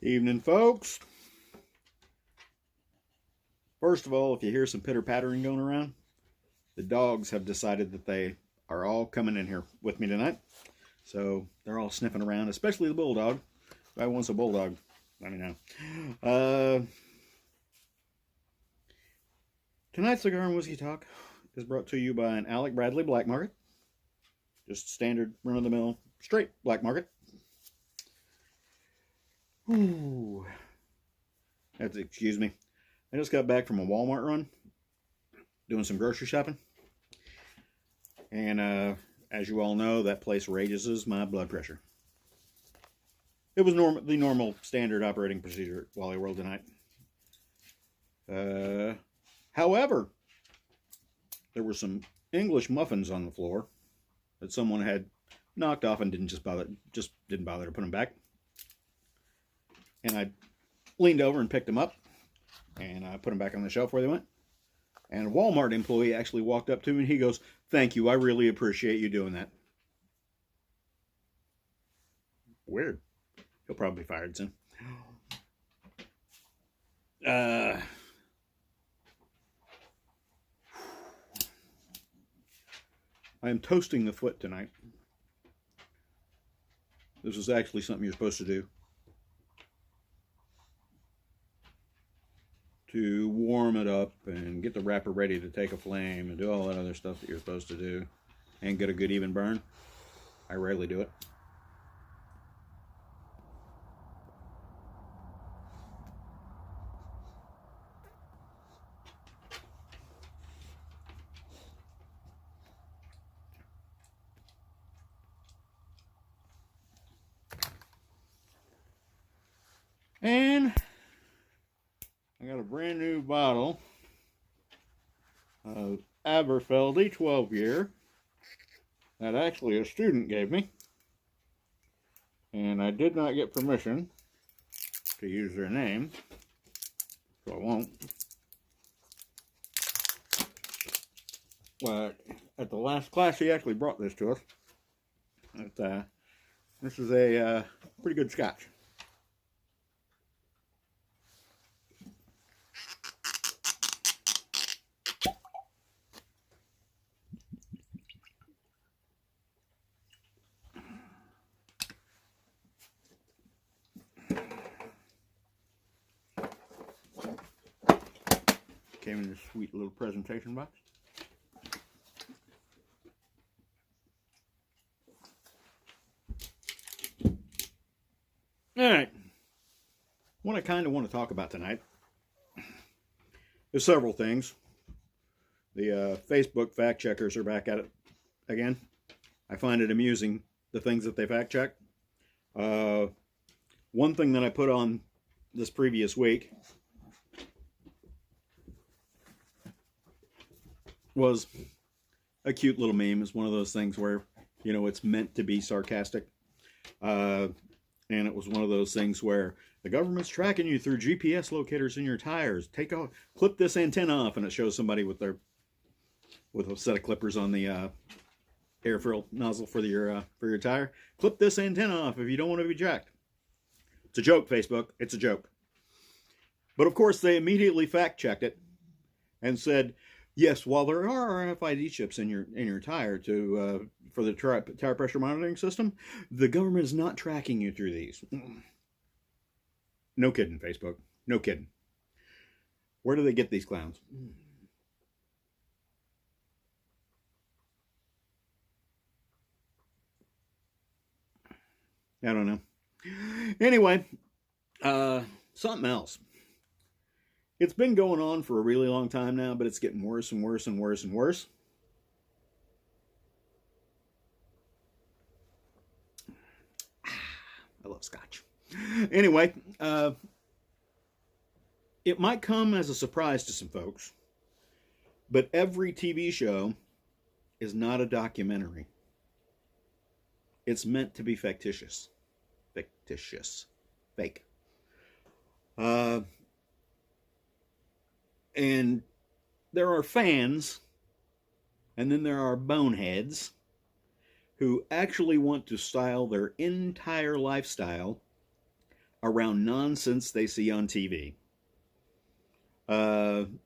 Evening, folks. First of all, if you hear some pitter-pattering going around, the dogs have decided that they are all coming in here with me tonight. So they're all sniffing around, especially the bulldog. If I wants a bulldog, let me know. Tonight's Cigar and Whiskey Talk is brought to you by an Alec Bradley Black Market. Just standard, run-of-the-mill, straight black market. Ooh. Excuse me. I just got back from a Walmart run, doing some grocery shopping. And as you all know, that place raises my blood pressure. It was the normal standard operating procedure at Wally World tonight. However, there were some English muffins on the floor that someone had knocked off and didn't bother to put them back. And I leaned over and picked them up and I put them back on the shelf where they went. And a Walmart employee actually walked up to me and he goes, "Thank you, I really appreciate you doing that." Weird. He'll probably be fired soon. I am toasting the foot tonight. This is actually something you're supposed to do to warm it up and get the wrapper ready to take a flame and do all that other stuff that you're supposed to do and get a good even burn. I rarely do it. And I got a brand new bottle of Aberfeldy 12 year that actually a student gave me. And I did not get permission to use their name, so I won't. But at the last class, he actually brought this to us. This is a pretty good Scotch. Came in this sweet little presentation box. All right. What I kind of want to talk about tonight is several things. The Facebook fact checkers are back at it again. I find it amusing, the things that they fact check. One thing that I put on this previous week was a cute little meme. It's one of those things where, you know, it's meant to be sarcastic. And it was one of those things where the government's tracking you through GPS locators in your tires. Clip this antenna off, and it shows somebody with a set of clippers on the air fill nozzle for your tire. Clip this antenna off if you don't want to be jacked. It's a joke, Facebook. It's a joke. But of course, they immediately fact checked it and said, yes, while there are RFID chips in your tire for the tire pressure monitoring system, the government is not tracking you through these. No kidding, Facebook. No kidding. Where do they get these clowns? I don't know. Anyway, something else. It's been going on for a really long time now, but it's getting worse and worse and worse and worse. I love Scotch. Anyway, it might come as a surprise to some folks, but every TV show is not a documentary. It's meant to be fictitious. Fictitious. Fake. And there are fans, and then there are boneheads who actually want to style their entire lifestyle around nonsense they see on TV. And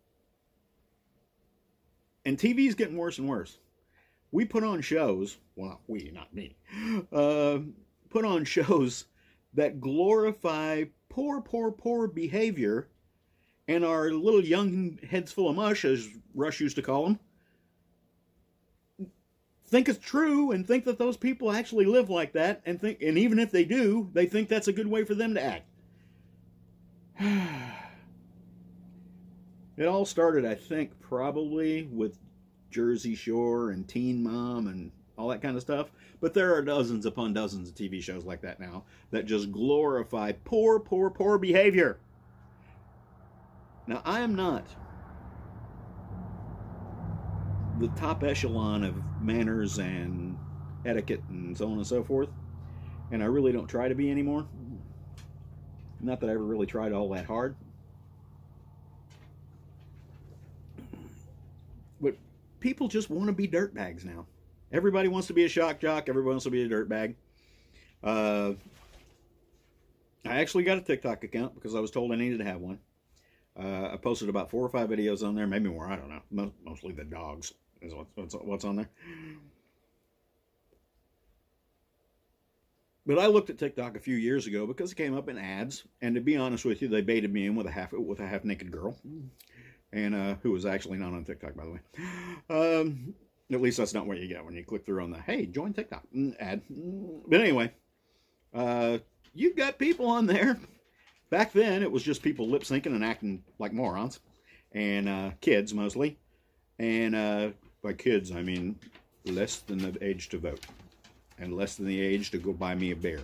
TV's getting worse and worse. We put on shows, well, we, not me, put on shows that glorify poor behavior, and our little young heads full of mush, as Rush used to call them, think it's true and think that those people actually live like that, and even if they do, they think that's a good way for them to act. It all started, I think, probably with Jersey Shore and Teen Mom and all that kind of stuff. But there are dozens upon dozens of TV shows like that now that just glorify poor behavior. Now, I am not the top echelon of manners and etiquette and so on and so forth, and I really don't try to be anymore. Not that I ever really tried all that hard. But people just want to be dirtbags now. Everybody wants to be a shock jock. Everybody wants to be a dirtbag. I actually got a TikTok account because I was told I needed to have one. I posted about 4 or 5 videos on there, maybe more, I don't know. Mostly the dogs is what's on there. But I looked at TikTok a few years ago because it came up in ads, and to be honest with you, they baited me in with a half naked girl, and who was actually not on TikTok, by the way. At least that's not what you get when you click through on the hey, join TikTok ad. But anyway, you've got people on there. Back then, it was just people lip syncing and acting like morons, and kids mostly. And by kids, I mean less than the age to vote, and less than the age to go buy me a beer.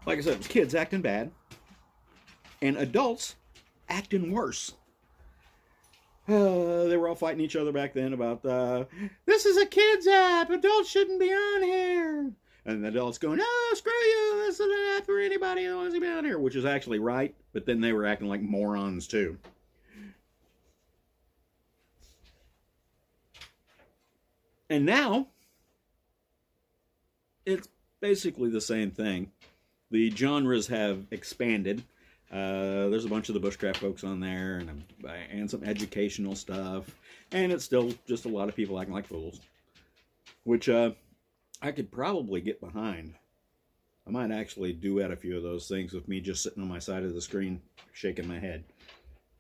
Like I said, it was kids acting bad, and adults acting worse. They were all fighting each other back then about, this is a kid's app, adults shouldn't be on here. And the adults going, oh, screw you, this is an app for anybody that wants to be on here, which is actually right, but then they were acting like morons too. And now, it's basically the same thing. The genres have expanded. There's a bunch of the bushcraft folks on there, and some educational stuff, and it's still just a lot of people acting like fools, which I could probably get behind. I might actually duet a few of those things with me just sitting on my side of the screen, shaking my head,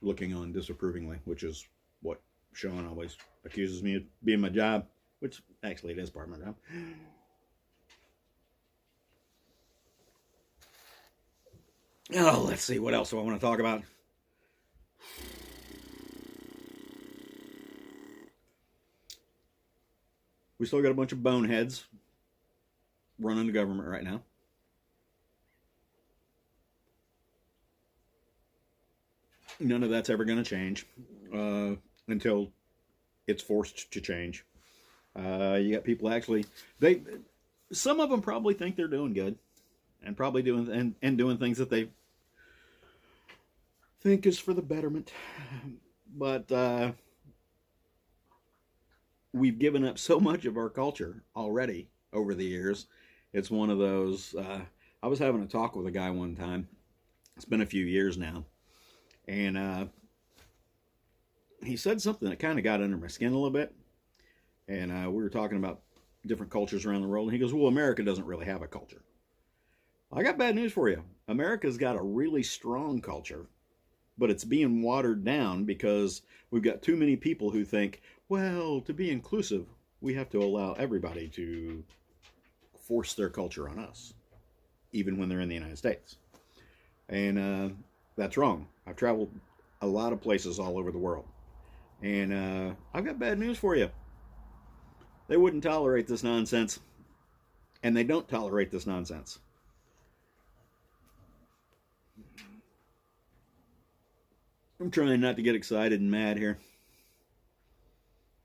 looking on disapprovingly, which is what Sean always accuses me of being my job, which actually it is part of my job. Oh, let's see. What else do I want to talk about? We still got a bunch of boneheads running the government right now. None of that's ever going to change until it's forced to change. You got people actually, some of them probably think they're doing good. And probably doing things that they think is for the betterment. But we've given up so much of our culture already over the years. It's one of those, I was having a talk with a guy one time. It's been a few years now. And he said something that kind of got under my skin a little bit. And we were talking about different cultures around the world. And he goes, well, America doesn't really have a culture. I got bad news for you. America's got a really strong culture, but it's being watered down because we've got too many people who think, well, to be inclusive, we have to allow everybody to force their culture on us, even when they're in the United States. And that's wrong. I've traveled a lot of places all over the world. And I've got bad news for you. They wouldn't tolerate this nonsense. And they don't tolerate this nonsense. I'm trying not to get excited and mad here.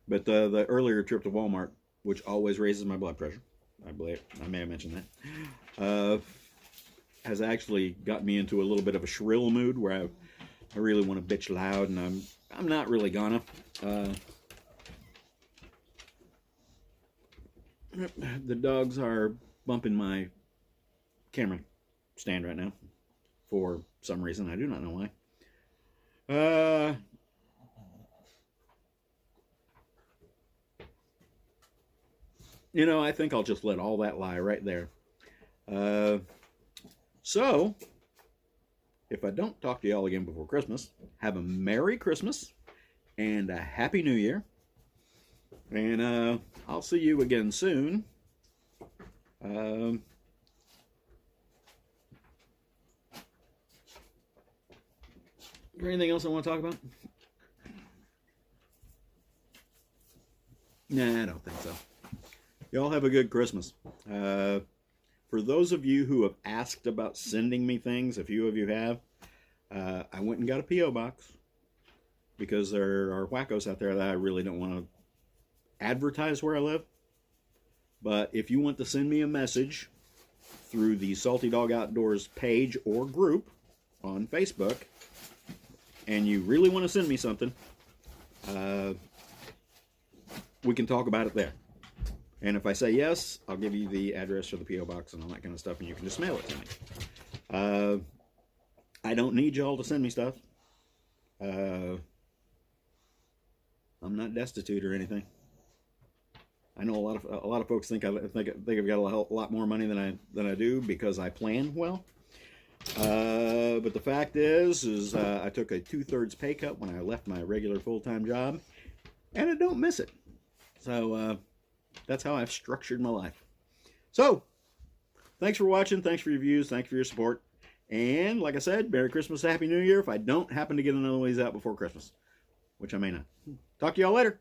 But the earlier trip to Walmart, which always raises my blood pressure, I believe, I may have mentioned that, has actually got me into a little bit of a shrill mood where I really want to bitch loud, and I'm not really gonna. The dogs are bumping my camera stand right now for some reason. I do not know why. You know, I think I'll just let all that lie right there. So, if I don't talk to y'all again before Christmas, have a Merry Christmas and a Happy New Year. And I'll see you again soon. Is there anything else I want to talk about? Nah, I don't think so. Y'all have a good Christmas. For those of you who have asked about sending me things, a few of you have, I went and got a P.O. box because there are wackos out there that I really don't want to advertise where I live. But if you want to send me a message through the Salty Dog Outdoors page or group on Facebook, and you really want to send me something, we can talk about it there. And if I say yes, I'll give you the address for the P.O. box and all that kind of stuff, and you can just mail it to me. I don't need y'all to send me stuff. I'm not destitute or anything. I know a lot of folks think I've got a lot more money than I do because I plan well. But the fact is I took a 2/3 pay cut when I left my regular full-time job, and I don't miss it. So that's how I've structured my life. So, thanks for watching. Thanks for your views. Thanks for your support. And like I said, Merry Christmas, Happy New Year if I don't happen to get another one of these out before Christmas, which I may not. Talk to y'all later.